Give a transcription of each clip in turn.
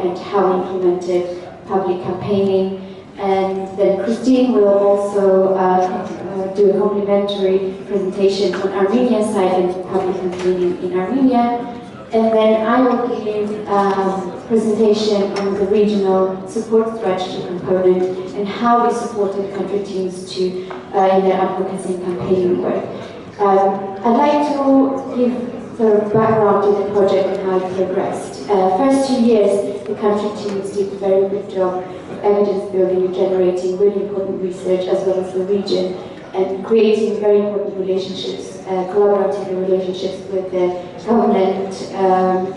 and how we implemented public campaigning. And then Christine will also do a complimentary presentation on Armenian side and public campaigning in Armenia. And then I will give presentation on the regional support strategy component and how we supported country teams to in their advocacy and campaigning work. I'd like to give sort of background to the project and how it progressed. First 2 years, the country teams did a very good job of evidence building and generating really important research as well as the region, and creating very important relationships, collaborative relationships with the government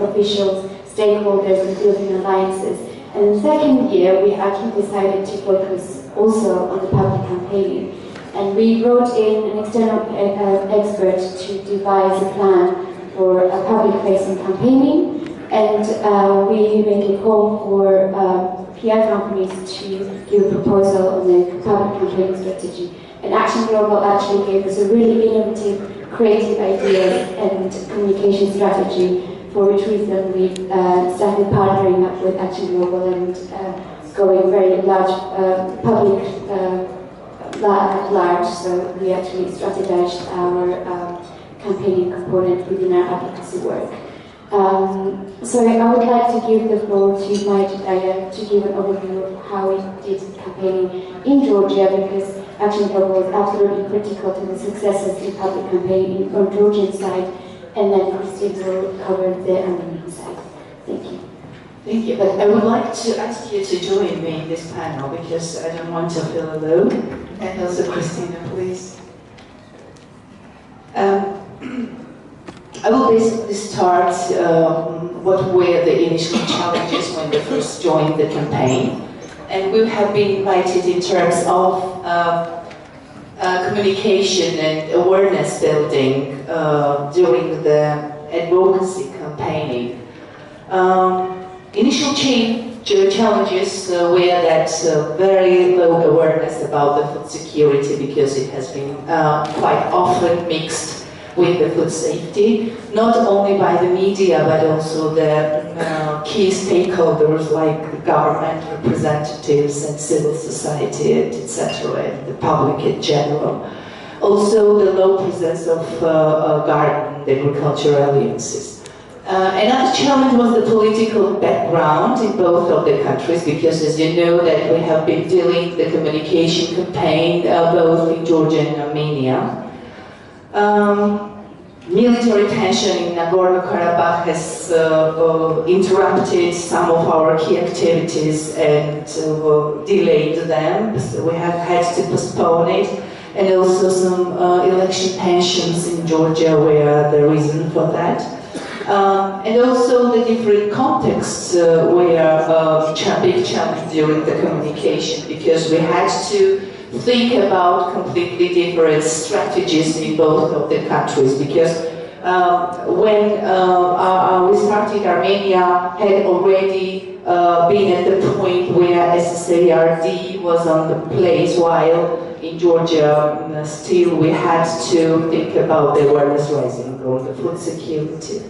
officials, stakeholders, and building alliances. And in the second year, we actually decided to focus also on the public campaigning. And we brought in an external expert to devise a plan for a public-facing campaigning. And we made a call for PR companies to give a proposal on the public campaigning strategy. And Action Global actually gave us a really innovative, creative idea and communication strategy, for which reason we started partnering up with Action Global and going very large, public at large. So we actually strategized our campaigning component within our advocacy work. So I would like to give the floor to Maya to give an overview of how we did campaigning in Georgia, because Action Global is absolutely critical to the successes in public campaigning on Georgian side, and then Christine will cover the Armenian side. Thank you. Thank you. But I would like to ask you to join me in this panel because I don't want to feel alone. And also Christina, please. I will basically start what were the initial challenges when we first joined the campaign. And we have been invited in terms of communication and awareness building during the advocacy campaigning. Initial challenges were that very low awareness about the food security, because it has been quite often mixed with the food safety, not only by the media but also the key stakeholders like the government representatives and civil society, etc., and the public in general. Also the low presence of garden agriculture alliances. Another challenge was the political background in both of the countries, because as you know that we have been dealing the communication campaign both in Georgia and Armenia. Military tension in Nagorno-Karabakh has interrupted some of our key activities and delayed them, so we have had to postpone it. And also some election tensions in Georgia were the reason for that. And also the different contexts were a big challenge during the communication, because we had to think about completely different strategies in both of the countries, because when we started, Armenia had already been at the point where SSARD was on the place, while in Georgia still we had to think about the awareness raising on the food security.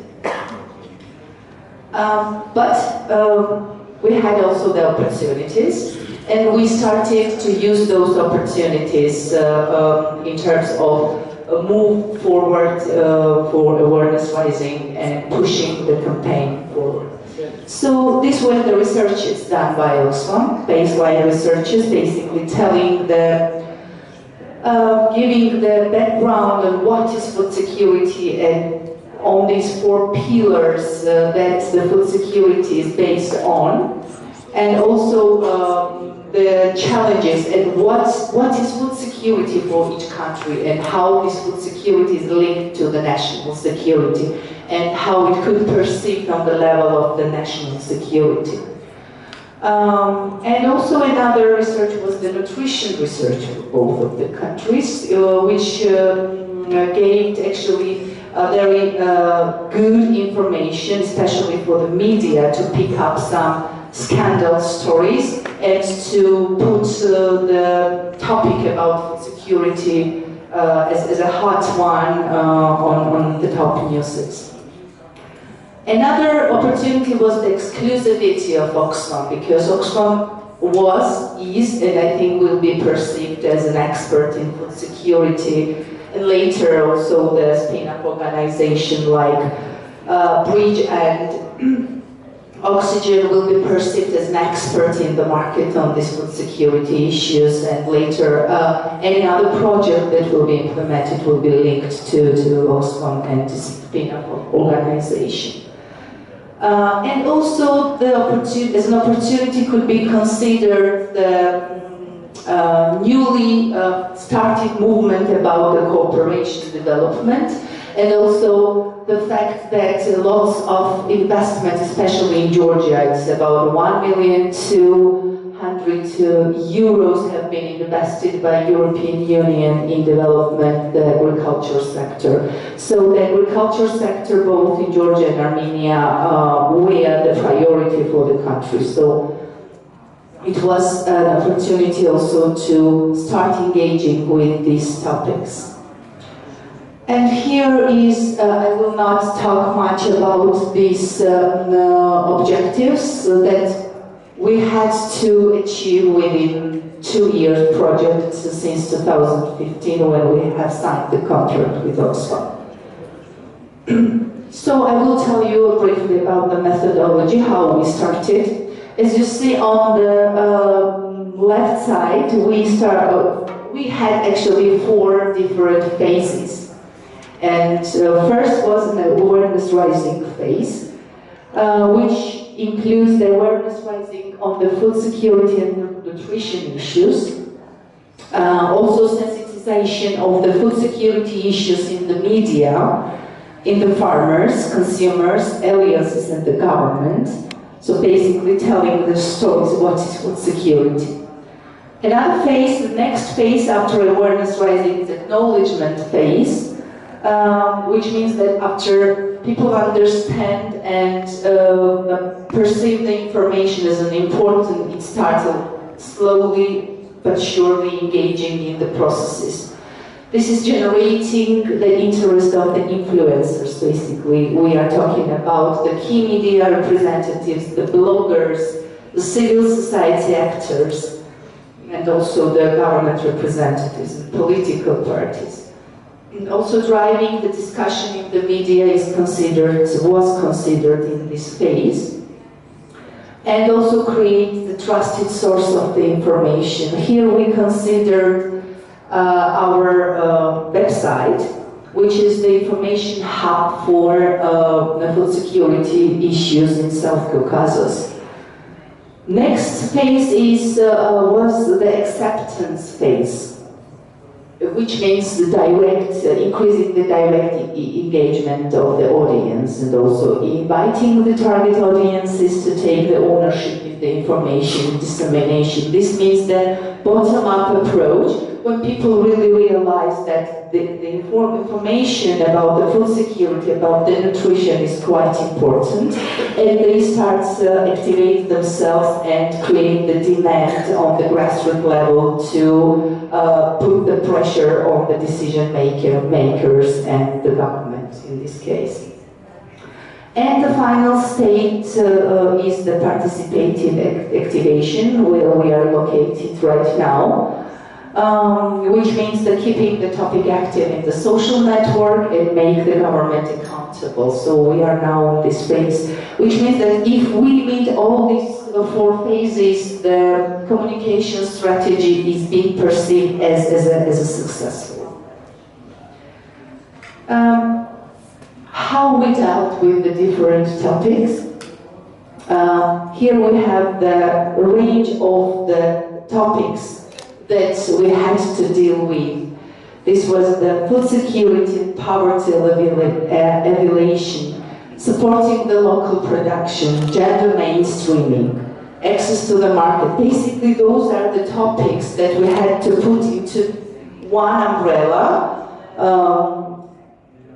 But we had also the opportunities, and we started to use those opportunities in terms of a move forward for awareness raising and pushing the campaign forward. So these were the researches done by Oxfam, baseline researches, basically telling the giving the background on what is food security and on these 4 pillars that the food security is based on, and also the challenges and what is food security for each country, and how this food security is linked to the national security, and how it could perceive on the level of the national security. And also another research was the nutrition research for both of the countries, which gave actually very good information, especially for the media, to pick up some scandal stories and to put the topic about food security as a hot one on the top news. Another opportunity was the exclusivity of Oxfam, because Oxfam is, and I think will be perceived as an expert in food security, and later also the spin-off organization like Bridge and Oxygen will be perceived as an expert in the market on these food security issues, and later any other project that will be implemented will be linked to Oxfam and this spin-off organization. And also, as an opportunity could be considered the newly started movement about the cooperation development, and also the fact that lots of investment, especially in Georgia, it's about 1,200,000 euros have been invested by European Union in development the agriculture sector. So the agriculture sector, both in Georgia and Armenia, were the priority for the country. So it was an opportunity also to start engaging with these topics. And here is, I will not talk much about these objectives that we had to achieve within 2 years project since 2015 when we have signed the contract with Oxfam. So I will tell you briefly about the methodology, how we started. As you see on the left side, we had actually 4 different phases. And first was an awareness raising phase, which includes the awareness raising on the food security and nutrition issues, also sensitization of the food security issues in the media, in the farmers, consumers, alliances, and the government. So basically telling the stories what is food security. Another phase, the next phase after awareness raising is acknowledgement phase, which means that after people understand and perceive the information as an important, it starts slowly but surely engaging in the processes. This is generating the interest of the influencers, basically. We are talking about the key media representatives, the bloggers, the civil society actors, and also the government representatives and political parties. And also driving the discussion in the media was considered in this phase. And also create the trusted source of the information. Here we considered our website, which is the information hub for the food security issues in South Caucasus. Next phase was the acceptance phase, which means the increasing the direct engagement of the audience, and also inviting the target audiences to take the ownership of the information dissemination. This means the bottom-up approach, when people really realize that the information about the food security, about the nutrition is quite important, and they start activating themselves and create the demand on the grassroots level to put the pressure on the decision makers and the government in this case. And the final state is the participative activation, where we are located right now. Which means that keeping the topic active in the social network and make the government accountable. So we are now in this phase, which means that if we meet all these 4 phases, the communication strategy is being perceived as a successful. How we dealt with the different topics. Here we have the range of the topics that we had to deal with. This was the food security and poverty alleviation, supporting the local production, gender mainstreaming, access to the market. Basically, those are the topics that we had to put into one umbrella,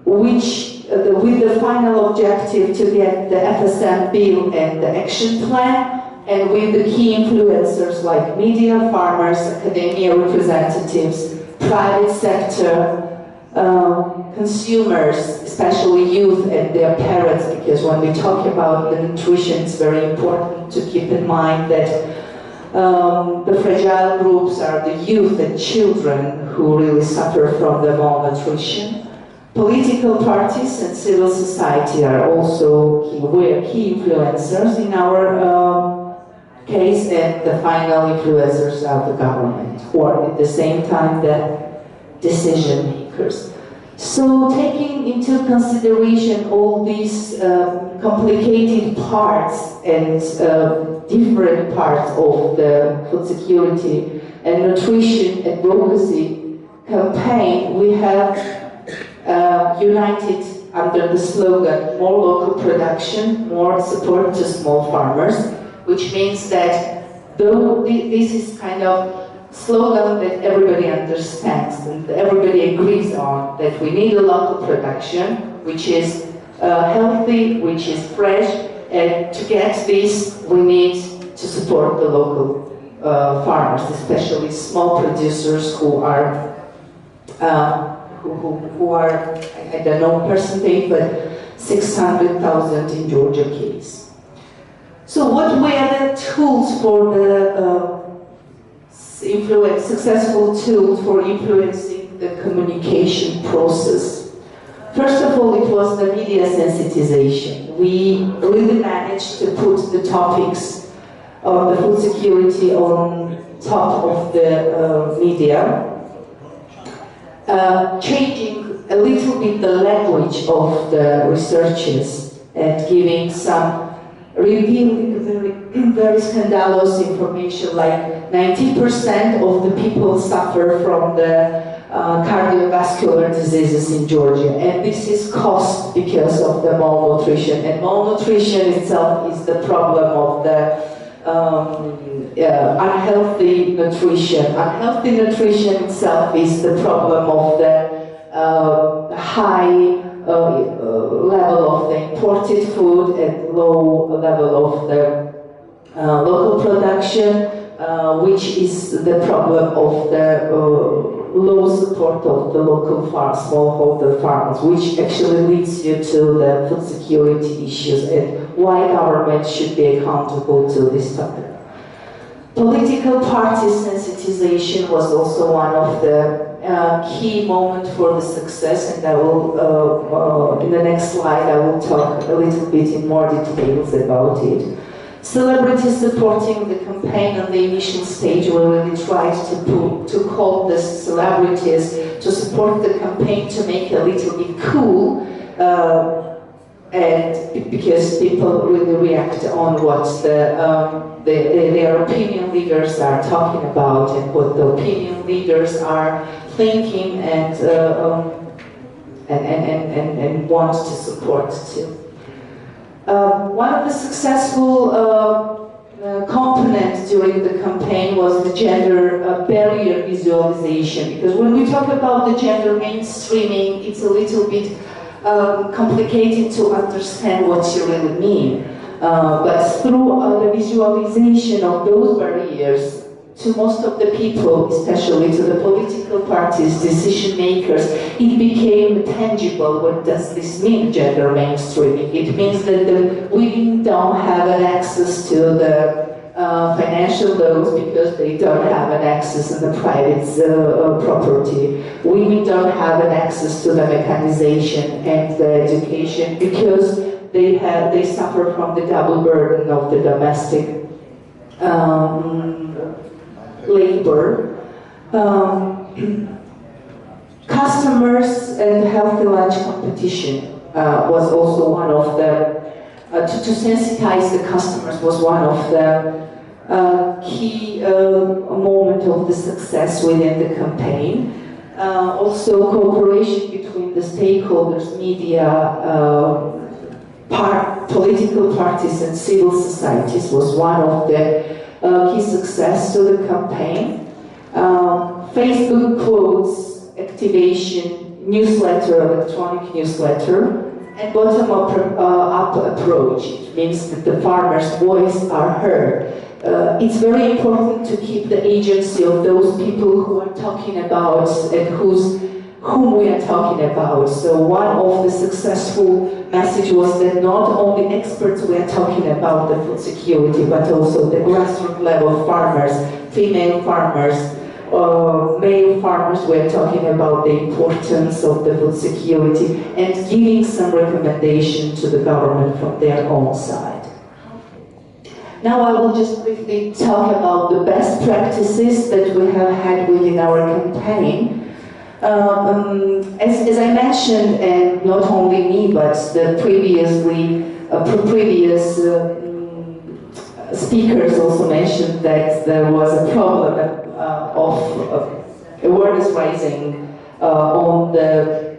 with the final objective to get the FSN bill and the action plan, and with the key influencers like media, farmers, academia representatives, private sector, consumers, especially youth and their parents, because when we talk about the nutrition, it's very important to keep in mind that the fragile groups are the youth and children who really suffer from the malnutrition. Political parties and civil society are also key influencers in our case, and the final influencers are the government, who are at the same time the decision makers. So taking into consideration all these complicated parts and different parts of the food security and nutrition advocacy campaign, we have united under the slogan "More local production, more support to small farmers," which means that though this is kind of slogan that everybody understands and everybody agrees on, that we need a local production which is healthy, which is fresh, and to get this we need to support the local farmers, especially small producers who are I don't know percentage, but 600,000 in Georgia case. So what were the tools for the successful tools for influencing the communication process? First of all, it was the media sensitization. We really managed to put the topics of the food security on top of the media, changing a little bit the language of the researchers and giving some revealing very scandalous information, like 90% of the people suffer from the cardiovascular diseases in Georgia, and this is caused because of the malnutrition, and malnutrition itself is the problem of the unhealthy nutrition. Unhealthy nutrition itself is the problem of the high level of the imported food and low level of the local production, which is the problem of the low support of the local farms, smallholder farmers, which actually leads you to the food security issues and why government should be accountable to this topic. Political party sensitization was also one of the key moments for the success, and I will, in the next slide, I will talk a little bit in more details about it. Celebrities supporting the campaign on the initial stage, we really tried to call the celebrities to support the campaign to make it a little bit cool, and because people really react on what their opinion leaders are talking about and what the opinion leaders are thinking and want to support too. One of the successful components during the campaign was the gender barrier visualization, because when we talk about the gender mainstreaming, it's a little bit complicated to understand what you really mean. But through the visualization of those barriers, to most of the people, especially to the political parties, decision makers, it became tangible. What does this mean, gender mainstreaming? It means that the women don't have an access to the financial loans because they don't have an access in the private property. Women don't have an access to the mechanization and the education because they suffer from the double burden of the domestic labor. Customers and healthy lunch competition was also one of the to sensitize the customers was one of the key moment of the success within the campaign. Also, cooperation between the stakeholders, media, political parties and civil societies was one of the key success to the campaign. Facebook quotes, activation, newsletter, electronic newsletter, and bottom-up approach. It means that the farmers' voice are heard. It's very important to keep the agency of those people who are talking about and whose whom we are talking about. So one of the successful messages was that not only experts we are talking about the food security, but also the grassroots level farmers, female farmers, male farmers. We are talking about the importance of the food security and giving some recommendation to the government from their own side. Now I will just briefly talk about the best practices that we have had within our campaign. As I mentioned, and not only me, but the previous speakers also mentioned that there was a problem of awareness raising on the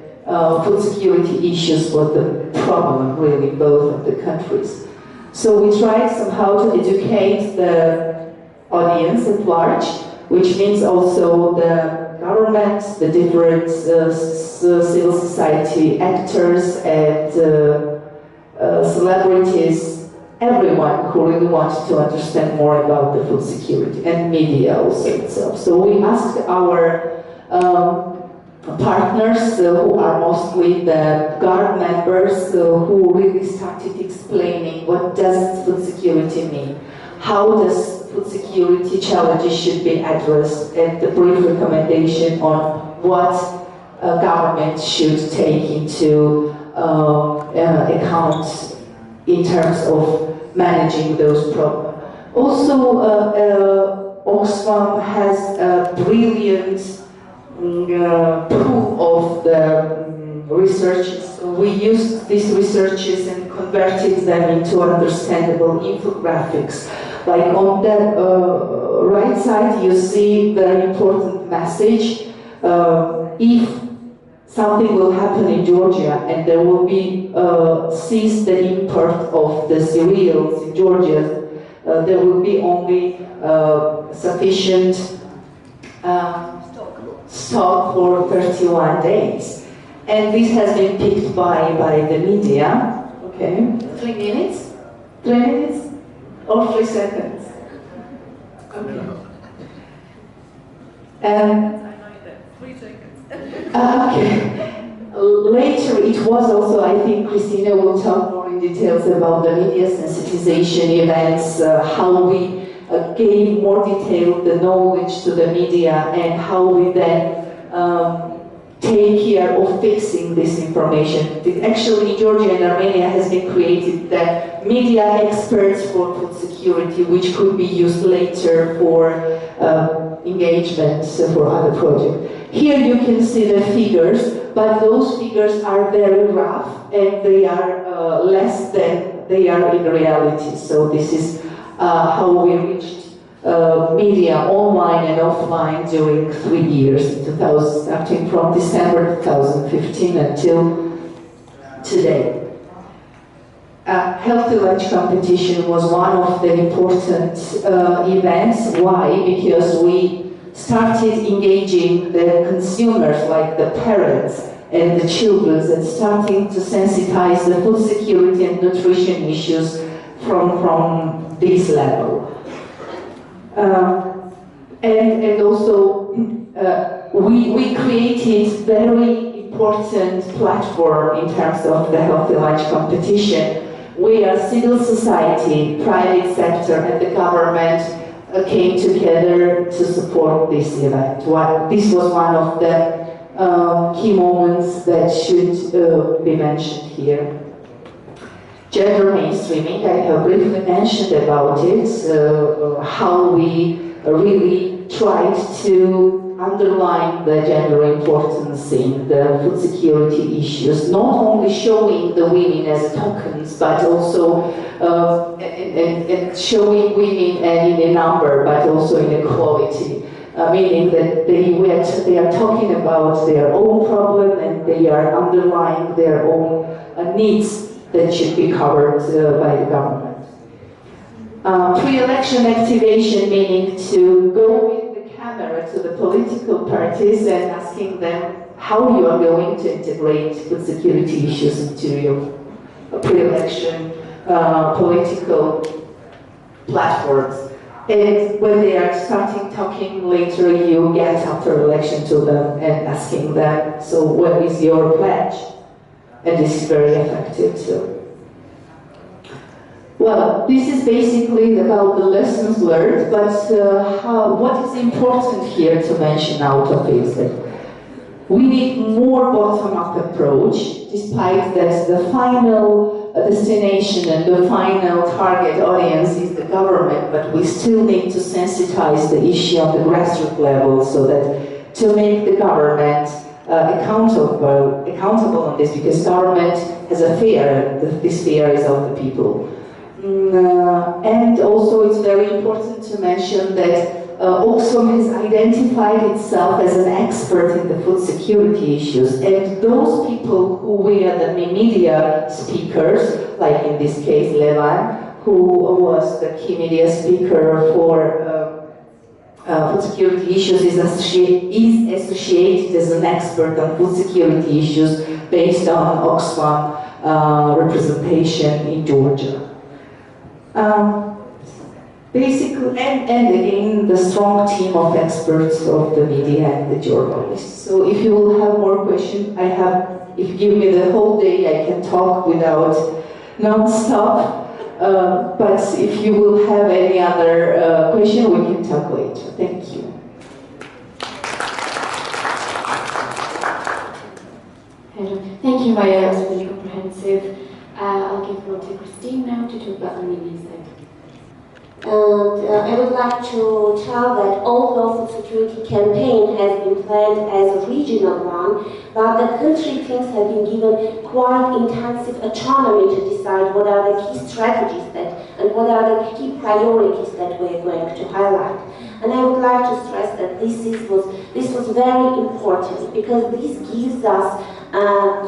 food security issues was the problem really in both of the countries. So we tried somehow to educate the audience at large, which means also the government, the different civil society actors and celebrities, everyone who really wants to understand more about the food security, and media also itself. So we asked our partners who are mostly the guard members who really started explaining what does food security mean, how does food security challenges should be addressed, and the brief recommendation on what government should take into account in terms of managing those problems. Also, Oxfam has a brilliant pool of the researches. We used these researches and converted them into understandable infographics. Like on the right side, you see the important message. If something will happen in Georgia and there will be cease the import of the cereals in Georgia, there will be only sufficient stock for 31 days. And this has been picked by the media. Okay, 3 minutes? 3 minutes? Or 3 seconds? Okay. 3 seconds. Okay. Later it was also, I think Christina will talk more in details about the media sensitization events, how we gave more detail the knowledge to the media and how we then take care of fixing this information. Actually, Georgia and Armenia has been created the media experts for food security, which could be used later for engagement for other projects. Here you can see the figures, but those figures are very rough and they are less than they are in reality. So this is how we reached media online and offline during 3 years, starting from December 2015 until today. Healthy lunch competition was one of the important events. Why? Because we started engaging the consumers, like the parents and the children, and starting to sensitize the food security and nutrition issues from this level. And also we created very important platform in terms of the healthy lunch competition, where civil society, private sector and the government came together to support this event. This was one of the key moments that should be mentioned here. Gender mainstreaming, I have briefly mentioned about it, how we really tried to underline the gender importance in the food security issues, not only showing the women as tokens, but also and showing women in a number, but also in equality, meaning that they are talking about their own problem and they are underlying their own needs that should be covered by the government. Pre-election activation, meaning to go with the camera to the political parties and asking them how you are going to integrate food security issues into your pre-election political platforms. And when they are starting talking later, you get after election to them and asking them, so what is your pledge? And this is very effective too. Well, this is basically about the lessons learned, but what is important here to mention out of it is that we need more bottom-up approach, despite that the final destination and the final target audience is the government, but we still need to sensitize the issue on the grassroots level so that to make the government accountable on this, because government has a fear, and this fear is of the people. And also it's very important to mention that Oxfam has identified itself as an expert in the food security issues, and those people who were the media speakers, like in this case Levan, who was the key media speaker for food security issues, is associated as an expert on food security issues based on Oxfam representation in Georgia. Basically, and again, the strong team of experts of the media and the journalists. So if you will have more questions, if you give me the whole day, I can talk without non-stop. But if you will have any other question, we can talk later. Thank you. Thank you, Maya. It was really comprehensive. I'll give the floor to Christine now to talk about Armenian side. And I would like to tell that although food security campaign has been planned as a regional one, but the country teams have been given quite intensive autonomy to decide what are the key strategies and what are the key priorities that we're going to highlight. And I would like to stress that this was very important, because this gives us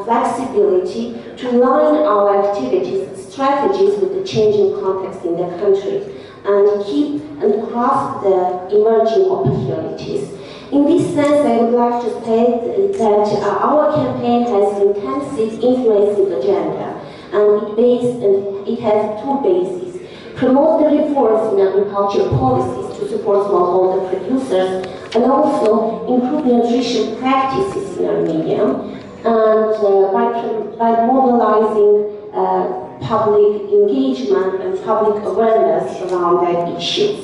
flexibility to line our activities and strategies with the changing context in the country, and keep and grasp the emerging opportunities. In this sense, I would like to state that our campaign has intensive influencing agenda, and it has two bases. Promote the reforms in agriculture policies to support smallholder producers, and also improve nutrition practices in Armenia, and by mobilizing public engagement and public awareness around that issues.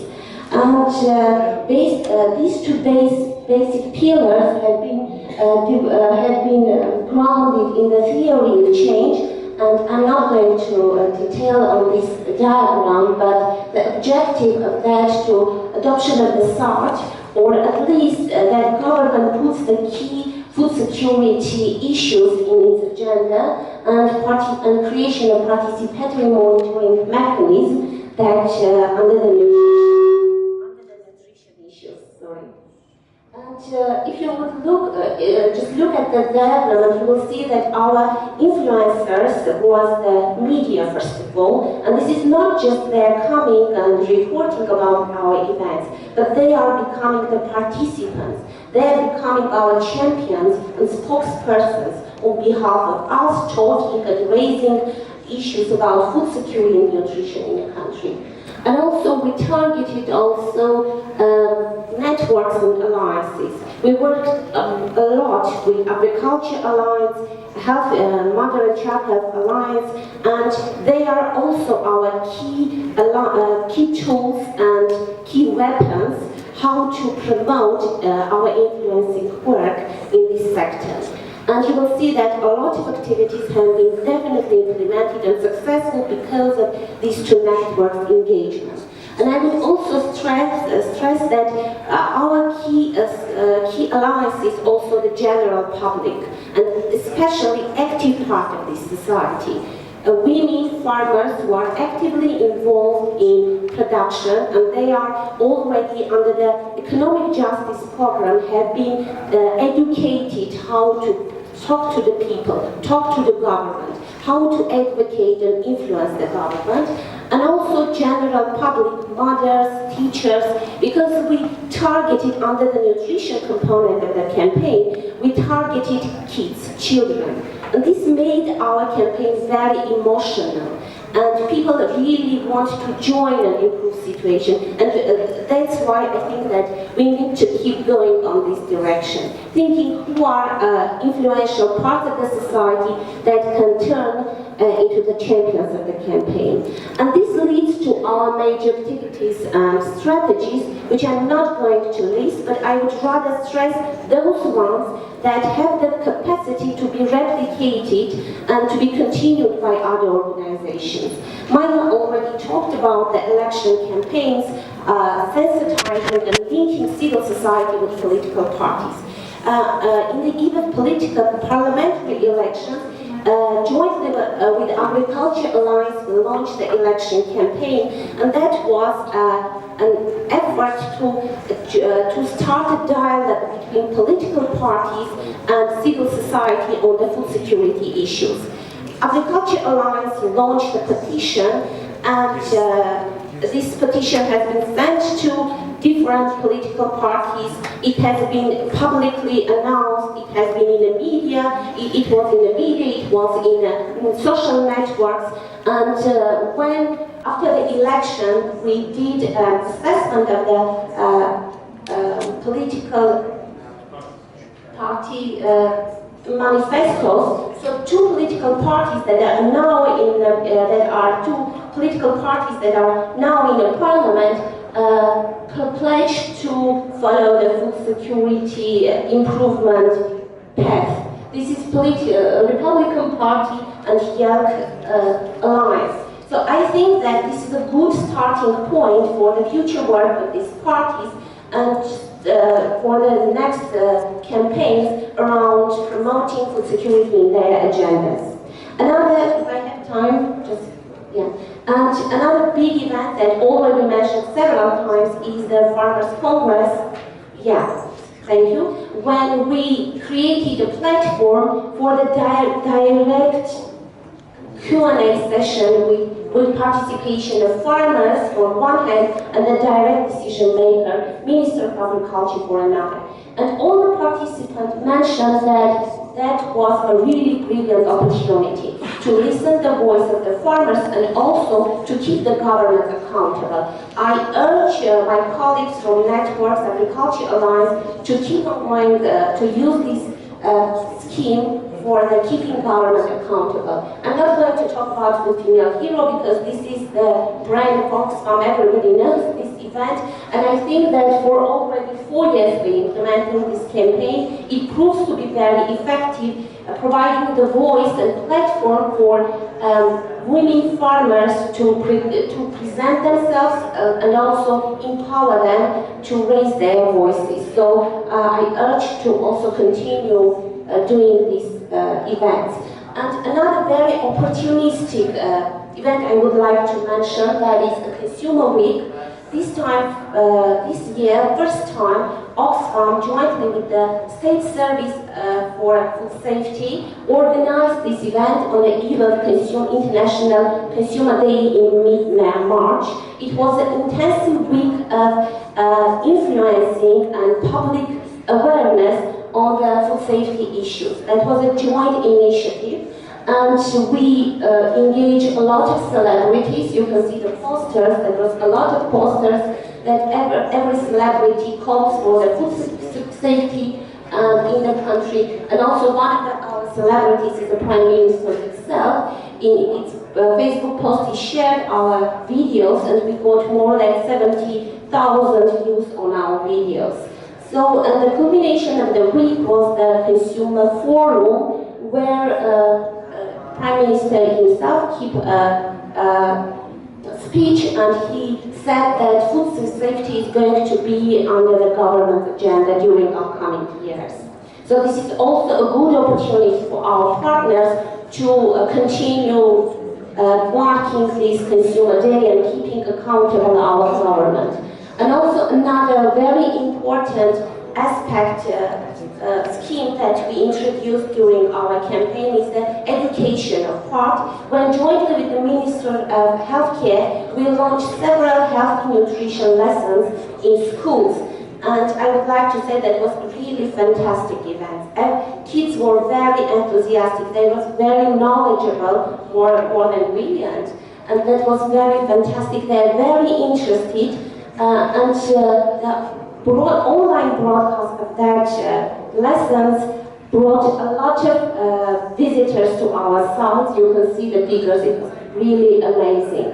And these two basic pillars have been grounded in the theory of change. And I'm not going to detail on this diagram, but the objective of that to adoption of the SART, or at least that government puts the key food security issues in its agenda, and creation of participatory monitoring mechanism that under the nutrition issues. Sorry. And if you would just look at the diagram, you will see that our influencers was the media, first of all, and this is not just their coming and reporting about our events, but they are becoming the participants. They are becoming our champions and spokespersons on behalf of us, talking and raising issues about food security and nutrition in the country. And also we targeted also networks and alliances. We worked a lot with Agriculture Alliance, Mother and Child Health Alliance, and they are also our key tools and key weapons how to promote our influencing work in this sector. And you will see that a lot of activities have been definitely implemented and successful because of these two networks' engagement. And I would also stress that our key alliance is also the general public, and especially active part of this society. Women farmers who are actively involved in production, and they are already under the economic justice program, have been educated how to talk to the people, talk to the government, how to advocate and influence the government, and also general public, mothers, teachers, because we targeted under the nutrition component of the campaign, we targeted kids, children. And this made our campaign very emotional. and people really want to join and improve situation. And that's why I think that we need to keep going on this direction, thinking who are influential parts of the society that can turn into the champions of the campaign. And this leads to our major activities and strategies, which I'm not going to list, but I would rather stress those ones that have the capacity to be replicated and to be continued by other organizations. Maya already talked about the election campaigns, sensitizing and linking civil society with political parties. In the eve of political parliamentary elections, jointly with Agriculture Alliance, we launched the election campaign, and that was an effort to start a dialogue between political parties and civil society on the food security issues. Agriculture Alliance launched a petition, and this petition has been sent to different political parties. It has been publicly announced, it has been in the media, it was in the media, it was in social networks, and when after the election we did an assessment of the political party manifestos. So two political parties that are now in two political parties that are now in the parliament pledged to follow the food security improvement path. This is Republican Party and Yelk Alliance. So I think that this is a good starting point for the future work of these parties and for the next campaigns around promoting food security in their agendas. Another, if I have time, and another big event that already mentioned several times is the Farmers Congress. Thank you. When we created a platform for the direct Q&A session with participation of farmers on one hand and the direct decision maker, Minister of Agriculture for another. And all the participants mentioned that that was a really brilliant opportunity to listen to the voice of the farmers and also to keep the government accountable. I urge my colleagues from Networks Agriculture Alliance to keep on going to use this scheme for the keeping government accountable. I'm not going to talk about the female hero because this is the brand of Oxfam, everybody knows this event, and I think that for already 4 years we implementing this campaign, it proves to be very effective, providing the voice and platform for women farmers to present themselves and also empower them to raise their voices. So I urge to also continue doing these events. And another very opportunistic event I would like to mention, that is the Consumer Week. This time, this year, first time, Oxfam, jointly with the State Service for Food Safety, organized this event on the eve of International Consumer Day in mid-March. It was an intensive week of influencing and public awareness on the food safety issues. That was a joint initiative, and we engaged a lot of celebrities. You can see the posters. There was a lot of posters that every celebrity calls for the food safety in the country. And also one of our celebrities is the Prime Minister himself. In its Facebook post, he shared our videos, and we got more than 70,000 views on our videos. So the culmination of the week was the Consumer Forum, where Prime Minister himself gave a speech, and he said that food safety is going to be under the government agenda during upcoming years. So this is also a good opportunity for our partners to continue marking this Consumer Day and keeping accountable our government. And also another very important aspect scheme that we introduced during our campaign is the education of part. When jointly with the Minister of Healthcare, we launched several health nutrition lessons in schools. And I would like to say that it was a really fantastic event. Kids were very enthusiastic. They were very knowledgeable, more than we. and that was very fantastic. They are very interested, and the online broadcast of that lessons brought a lot of visitors to our site. You can see the figures, it was really amazing.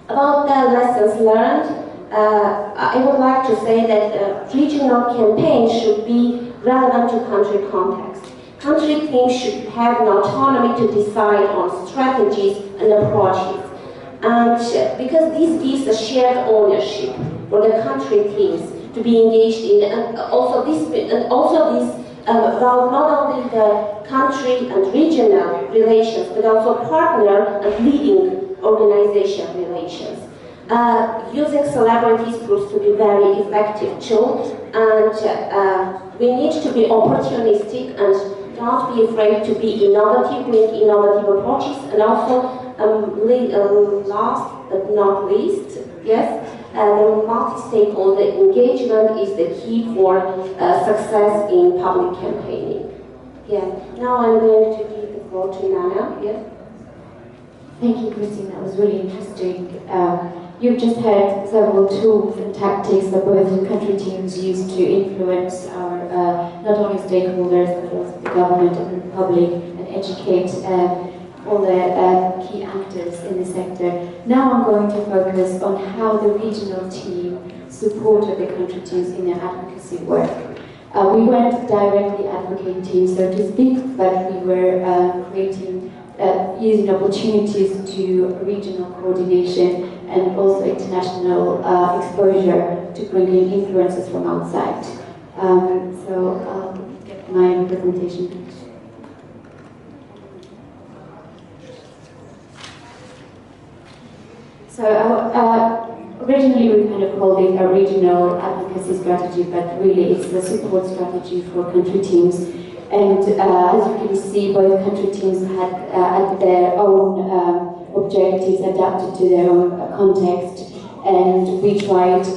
About the lessons learned, I would like to say that regional campaigns should be relevant to country context. Country teams should have an autonomy to decide on strategies and approaches. And because this gives a shared ownership for the country teams to be engaged in, and also this about not only the country and regional relations, but also partner and leading organization relations. Using celebrities proves to be very effective tool, and we need to be opportunistic and not be afraid to be innovative, with innovative approaches, and also last but not least, yes, the multi-stakeholder engagement is the key for success in public campaigning. Yeah. Now I'm going to give the floor to Nana. Yes. Thank you, Christine. That was really interesting. You've just had several tools and tactics that both country teams use to influence our not only stakeholders but also the government and the public, and educate all the key actors in the sector. Now I'm going to focus on how the regional team supported the country teams in their advocacy work. We weren't directly advocating, so to speak, but we were creating, using opportunities to regional coordination and also international exposure to bring in influences from outside. So I'll get my presentation. So originally we kind of called it a regional advocacy strategy, but really it's a support strategy for country teams. And as you can see, both country teams had their own objectives adapted to their own context, and we tried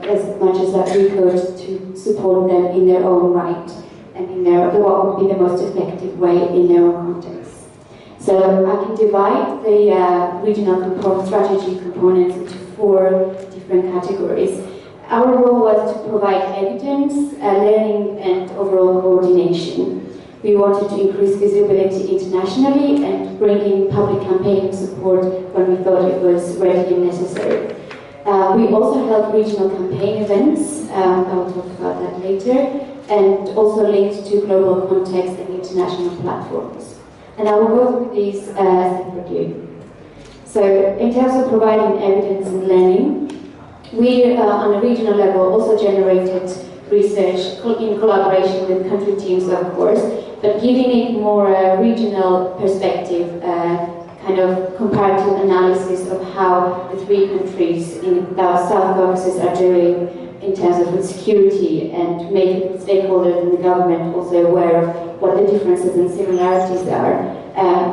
as much as that we could to support them in their own right and in their what would be the most effective way in their own context. So I can divide the regional strategy components into 4 different categories. Our role was to provide evidence, learning, and overall coordination. We wanted to increase visibility internationally and bring in public campaigning support when we thought it was ready and necessary. We also held regional campaign events, I will talk about that later, and also linked to global context and international platforms. And I will go through these separately. So, in terms of providing evidence and learning, we, on a regional level, also generated research in collaboration with country teams, of course, but giving it more regional perspective, kind of comparative analysis of how the 3 countries in South Caucasus are doing in terms of food security, and make stakeholders in the government also aware of what the differences and similarities are.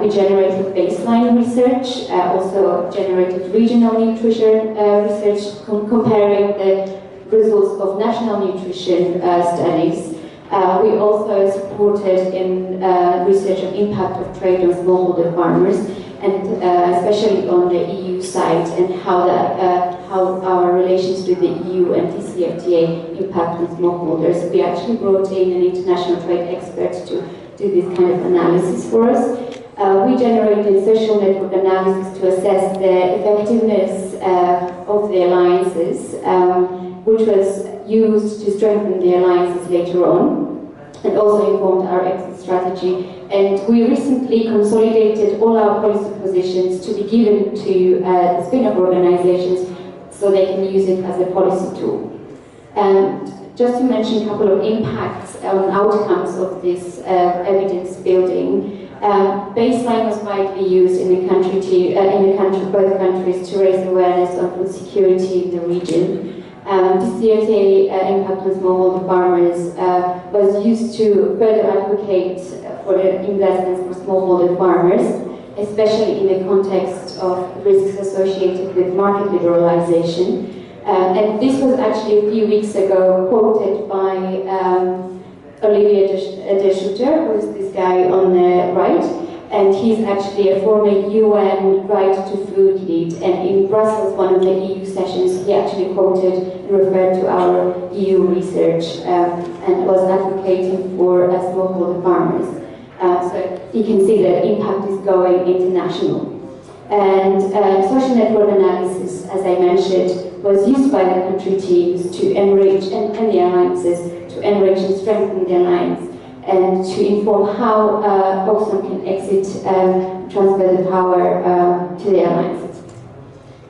We generated baseline research, also generated regional nutrition research, comparing the results of national nutrition studies. We also supported in research of impact of trade on smallholder farmers, and especially on the EU side, and how our relations with the EU and DCFTA impact on smallholders. We actually brought in an international trade expert to do this kind of analysis for us. We generated social network analysis to assess the effectiveness of the alliances, which was used to strengthen the alliances later on, and also informed our exit strategy. And we recently consolidated all our policy positions to be given to the spin-off organizations so they can use it as a policy tool. And just to mention a couple of impacts on outcomes of this evidence building. Baseline was widely used in the country both countries to raise awareness of food security in the region. DCFTA impact on smallholder farmers was used to further advocate for the investments for smallholder farmers, especially in the context of risks associated with market liberalization. And this was actually a few weeks ago quoted by Olivier de Schutter, who is this guy on the right, and he's actually a former UN Right to Food lead. And in Brussels, one of the EU sessions, he actually quoted and referred to our EU research and was advocating for smallholder farmers. So you can see that impact is going international. And social network analysis, as I mentioned, was used by the country teams to enrich, and the alliances, to enrich and strengthen the alliance, and to inform how Oxfam can exit transfer the power to the alliances.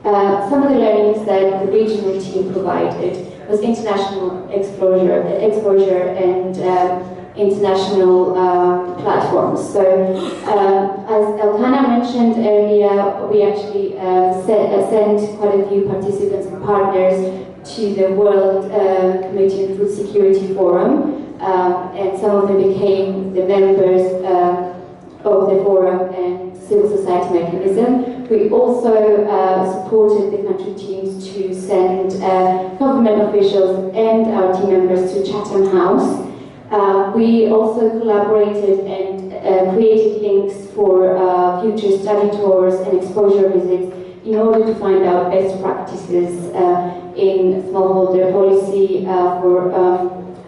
Some of the learnings that the regional team provided was international exposure and international platforms. So, as Elkana mentioned earlier, we actually sent quite a few participants and partners to the World Committee on Food Security Forum, and some of them became the members of the forum and civil society mechanism. We also supported the country teams to send government officials and our team members to Chatham House. We also collaborated and created links for future study tours and exposure visits in order to find out best practices in smallholder policy for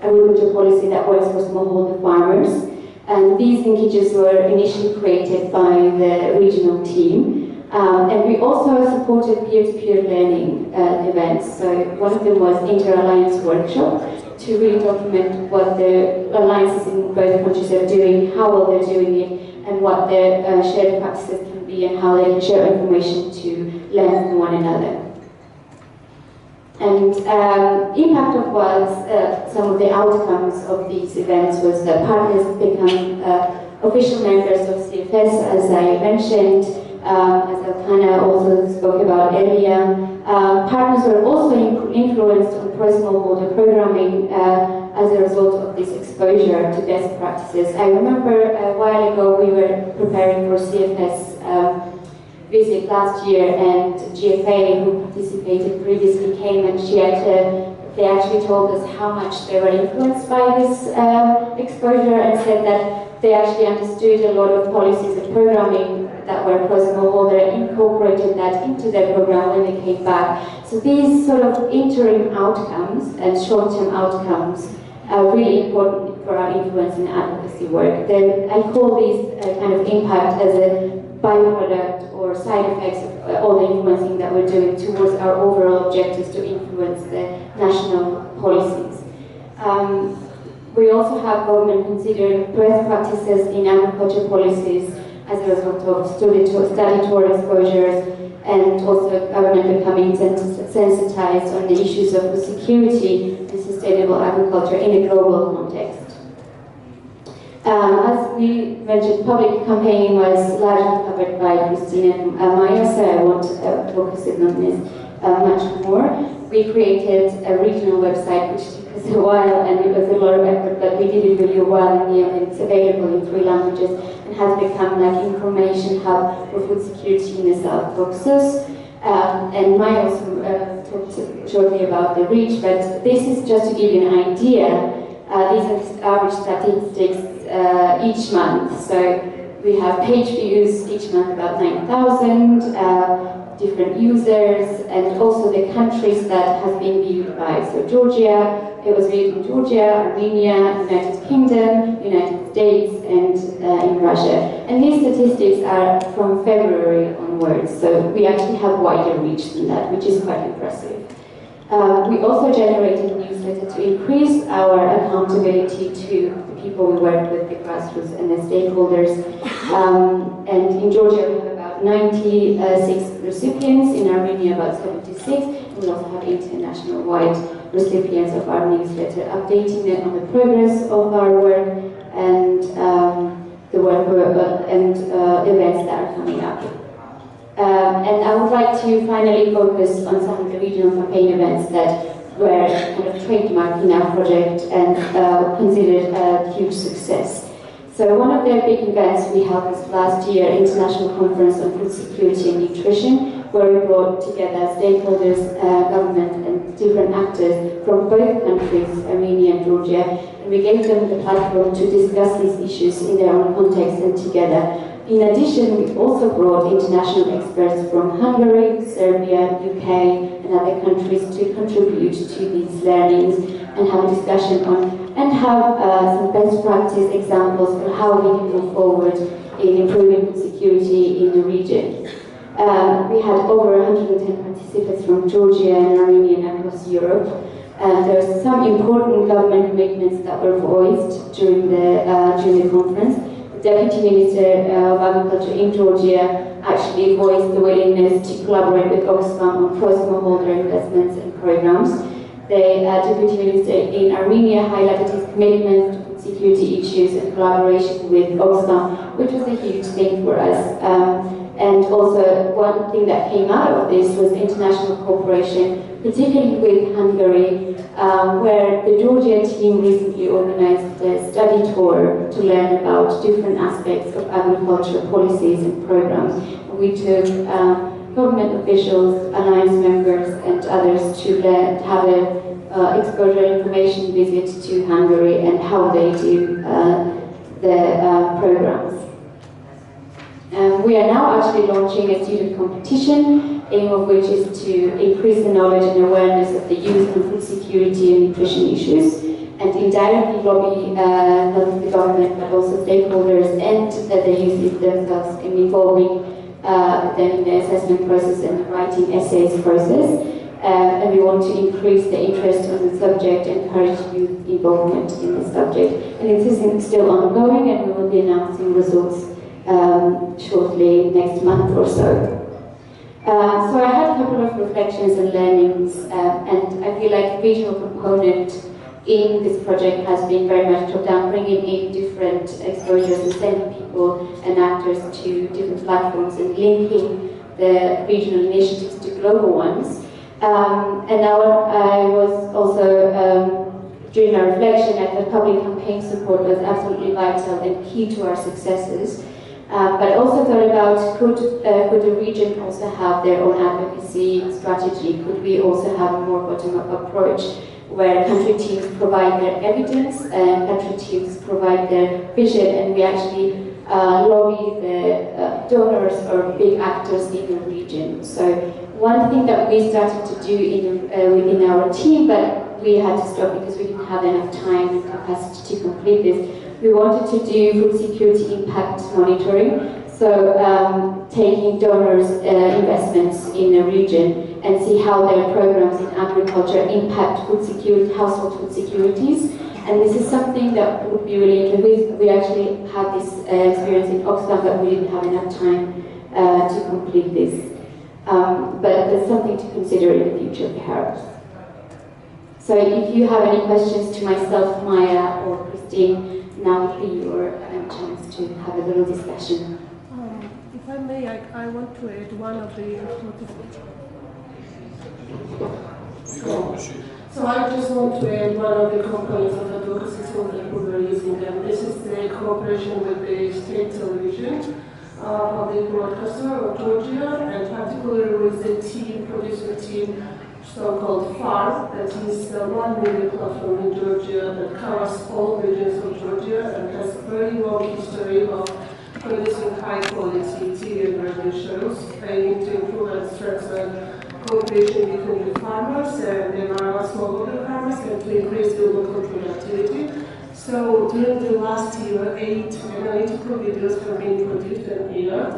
agriculture policy that works for smallholder farmers. And these linkages were initially created by the regional team. And we also supported peer-to-peer learning events. So one of them was Inter-Alliance Workshop, to really document what the alliances in both countries are doing, how well they're doing it, and what their shared practices can be, and how they can share information to learn from one another. And impact of was some of the outcomes of these events was that partners become official members of CFS, as I mentioned, as Elkana also spoke about earlier. Partners were also influenced on pro-smallholder programming as a result of this exposure to best practices. I remember a while ago we were preparing for CFS visit last year, and GFA, who participated previously, came, and they actually told us how much they were influenced by this exposure, and said that they actually understood a lot of policies and programming that were pro-smallholder, incorporated that into their program when they came back. So these sort of interim outcomes and short-term outcomes are really important for our influence and advocacy work. Then I call these kind of impact as a byproduct or side effects of all the influencing that we're doing towards our overall objectives to influence the national policies. We also have government considering best practices in agriculture policies as a result of study tour exposures, and also government becoming sensitized on the issues of food security and sustainable agriculture in a global context. As we mentioned, public campaigning was largely covered by Christine and Maya, so I won't focus on this much more. We created a regional website, which took us a while, and it was a lot of effort, but we did it really well in the end. It's available in 3 languages and has become like information hub for food security in the South Caucasus. And Maya also talked shortly about the reach, but this is just to give you an idea. These are average statistics each month. So we have page views each month, about 9,000. Different users, and also the countries that have been viewed by. So Georgia, it was viewed in Georgia, Armenia, United Kingdom, United States, and in Russia. And these statistics are from February onwards, so we actually have wider reach than that, which is quite impressive. We also generated a newsletter to increase our accountability to the people we work with, the grassroots and the stakeholders. And in Georgia, we have about 96 recipients, in Armenia about 76, and we also have international-wide recipients of our newsletter, updating them on the progress of our work and the work and events that are coming up. And I would like to finally focus on some of the regional campaign events that were kind of trademarked in our project and considered a huge success. So one of the big events we held this last year, International Conference on Food Security and Nutrition, where we brought together stakeholders, government, and different actors from both countries, Armenia and Georgia, and we gave them the platform to discuss these issues in their own context and together. In addition, we also brought international experts from Hungary, Serbia, UK, and other countries to contribute to these learnings and have a discussion on, and have some best practice examples on how we can move forward in improving food security in the region. We had over 110 participants from Georgia and Armenia and across Europe. There are some important government commitments that were voiced during the conference. The Deputy Minister of Agriculture in Georgia actually voiced the willingness to collaborate with Oxfam on pro-smallholder investments and programs. The Deputy Minister in Armenia highlighted his commitment to food security issues and collaboration with Oxfam, which was a huge thing for us. And also, one thing that came out of this was international cooperation, particularly with Hungary, where the Georgia team recently organized a study tour to learn about different aspects of agriculture policies and programs. We took government officials, alliance members, and others to have an exposure information visit to Hungary and how they do the programs. We are now actually launching a student competition, aim of which is to increase the knowledge and awareness of the youth on food security and nutrition issues, and indirectly lobby not only the government but also stakeholders and the youth themselves in involving them in the assessment process and the writing essays process. And we want to increase the interest on the subject and encourage youth involvement in the subject. And this is still ongoing, and we will be announcing results shortly, next month or so. So I had a couple of reflections and learnings, and I feel like the regional component in this project has been very much top-down, bringing in different exposures and sending people and actors to different platforms and linking the regional initiatives to global ones. And now I was also, during our reflection, at the public campaign support was absolutely vital and key to our successes. But I also thought about, could the region also have their own advocacy strategy? Could we also have a more bottom-up approach where country teams provide their evidence and country teams provide their vision, and we actually lobby the donors or big actors in the region? So one thing that we started to do within our team, but we had to stop because we didn't have enough time and capacity to complete this. We wanted to do food security impact monitoring, so taking donors' investments in the region and see how their programs in agriculture impact food security, household food securities. And this is something that would be really interesting. We actually had this experience in Oxfam, but we didn't have enough time to complete this. But there's something to consider in the future, perhaps. So if you have any questions to myself, Maya, or Christine, now would be your chance to have a little discussion. If I may, I want to add one of the So I just want to add one of the components of advocacy tools that we were using, and this is the cooperation with the state television, public broadcaster of Georgia, and particularly with the producer team, so-called FARM, that is one media platform in Georgia that covers all regions of Georgia and has a very long history of producing high-quality TV and radio shows, aiming to improve and strengthen cooperation between the farmers and the smallholder farmers and to increase the local productivity. So during the last year, 8 analytical videos have been produced and aired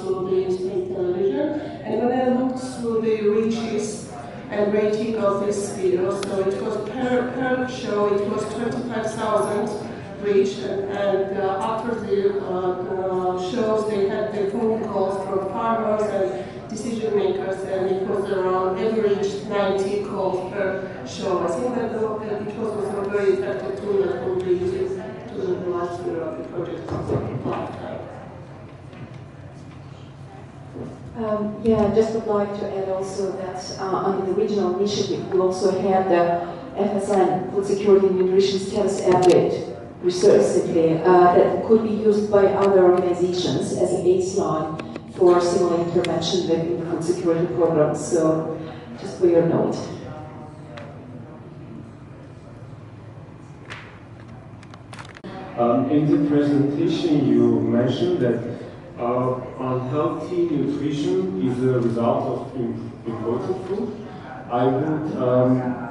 through the state television. And when I looked through the reaches and rating of this video, so it was per show, it was 25,000 reach, and after the shows, they had the phone calls from farmers and decision makers, and it was around average 90 calls per show. I think that it was also a very effective tool that we'll be using to the last year of the project. Yeah, I just would like to add also that under the regional initiative, we also had the FSN, Food Security and Nutrition Status Update research simply, that could be used by other organizations as a baseline for similar intervention within the food food security programs. So, just for your note. In the presentation, you mentioned that unhealthy nutrition is a result of imported food. I would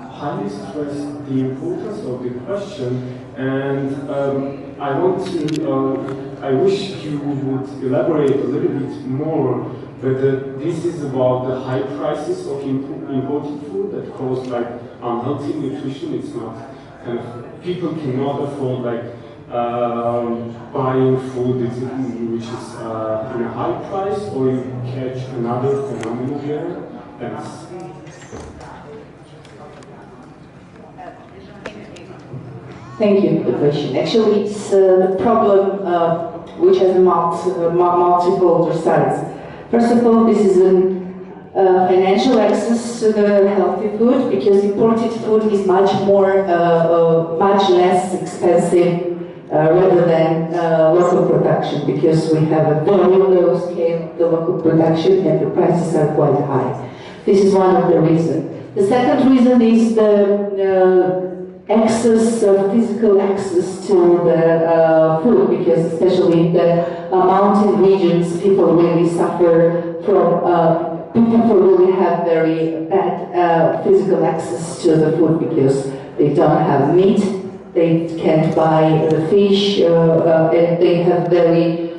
highly stress the importance of the question, and I wish you would elaborate a little bit more whether this is about the high prices of imported food that cause like unhealthy nutrition. It's not kind of, people cannot afford like buying food which is in a high price, or you catch another phenomenon there. Thanks. Thank you for the question. Actually, it's a problem which has multiple sides. First of all, this is financial access to the healthy food, because imported food is much less expensive rather than local production, because we have a very low scale of the local production and the prices are quite high. This is one of the reasons. The second reason is the physical access to the food, because especially in the mountain regions, people really suffer from, people really have very bad physical access to the food because they don't have meat, they can't buy the fish, and they have very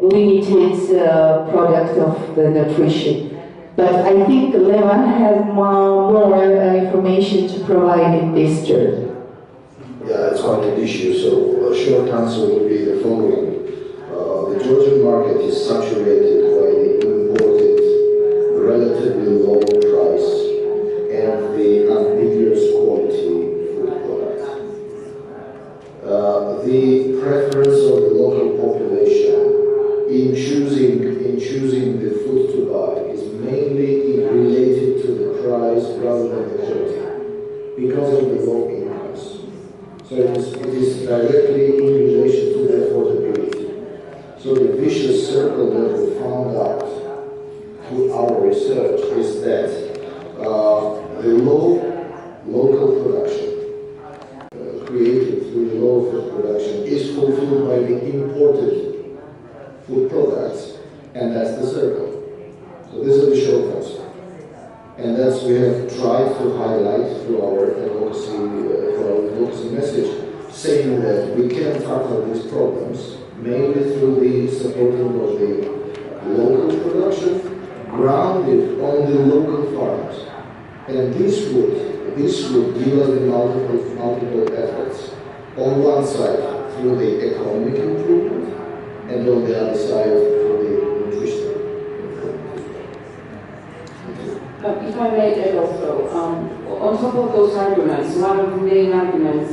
limited product of the nutrition. But I think Levan has more information to provide in this journey. Yeah, it's quite an issue, so a short answer would be the following. The Georgian market is saturated by the imported, relatively low price and the ambiguous quality food products. The preference of the local population in choosing the food to buy is mainly related to the price rather than the quality, because of the low incomes. So it is directly in relation to the affordability. So the vicious circle that we found out through our research is that the low local production created through the low food production is fulfilled by the imported food products, and that's the circle. So this is the short answer. And that's we have tried to highlight through our advocacy message, saying that we can tackle these problems mainly through the supporting of the local production, grounded on the local farmers. And this would give us the multiple efforts. On one side, through the economic improvement, and on the other side, through the nutritional improvement. If I may add also, on top of those arguments, one of the main arguments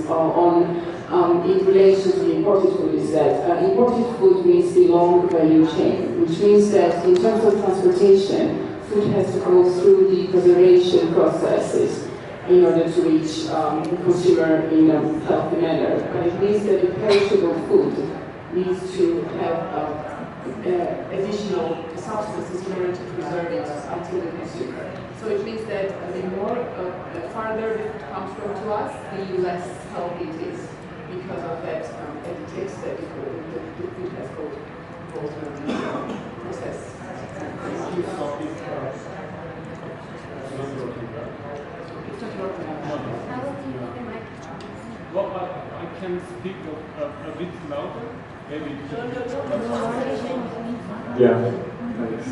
in relation to the imported food is that imported food means the long value chain, which means that in terms of transportation, food has to go through the preservation processes in order to reach the consumer in a healthy manner. But it means that the perishable food needs to have additional substances in order to preserve it until the consumer. So it means that the more farther the food comes from to us, the less healthy it is, because of that additives that the food has go through the process. Well, I can speak a bit louder, maybe. Yeah, thanks.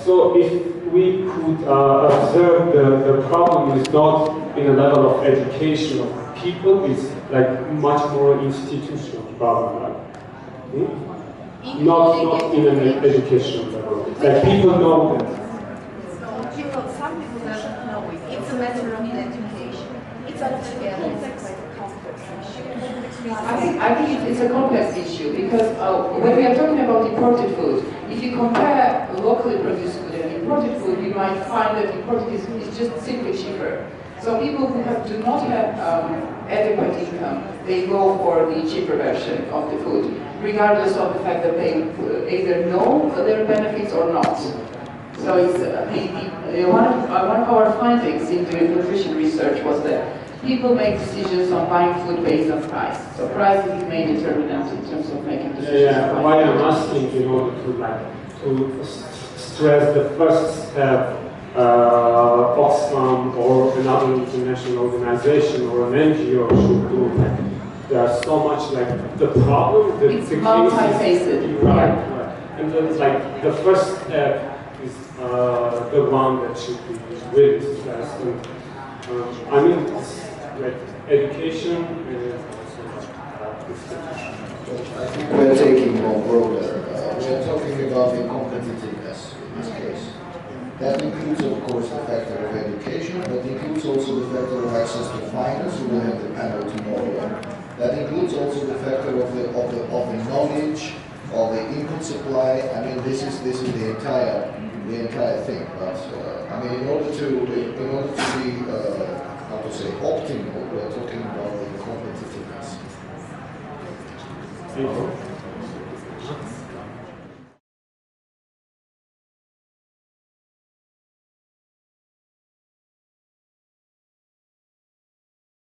So if we could observe the problem is not in a level of education of people, it's like much more institutional problem, right? Not in an education level. Like people know that. Some people don't know it. It's a matter of education. It's a quite a complex issue. I think it's a complex issue because when we are talking about imported food, if you compare locally produced food and imported food, you might find that imported is just simply cheaper. So people who do not have adequate income, they go for the cheaper version of the food. regardless of the fact that they either know their benefits or not. So it's, one of our findings in doing nutrition research was that people make decisions on buying food based on price. So price is the main determinant in terms of making decisions. Yeah, why I'm asking in order to stress the first step, Oxfam or another international organization or an NGO should do. There's so much the problem. It's multifaceted. Right. And then the first step is the one that should be really stressed. And I mean, education and I think we're taking more broader. We're talking about the competitiveness in this case. That includes, of course, the factor of education, but includes also the factor of access to finance. We will have the panel tomorrow. That includes also the factor of the knowledge, of the input supply. I mean, this is the entire thing. But I mean, in order to be how to say optimal, we're talking about the competitiveness. Thank you.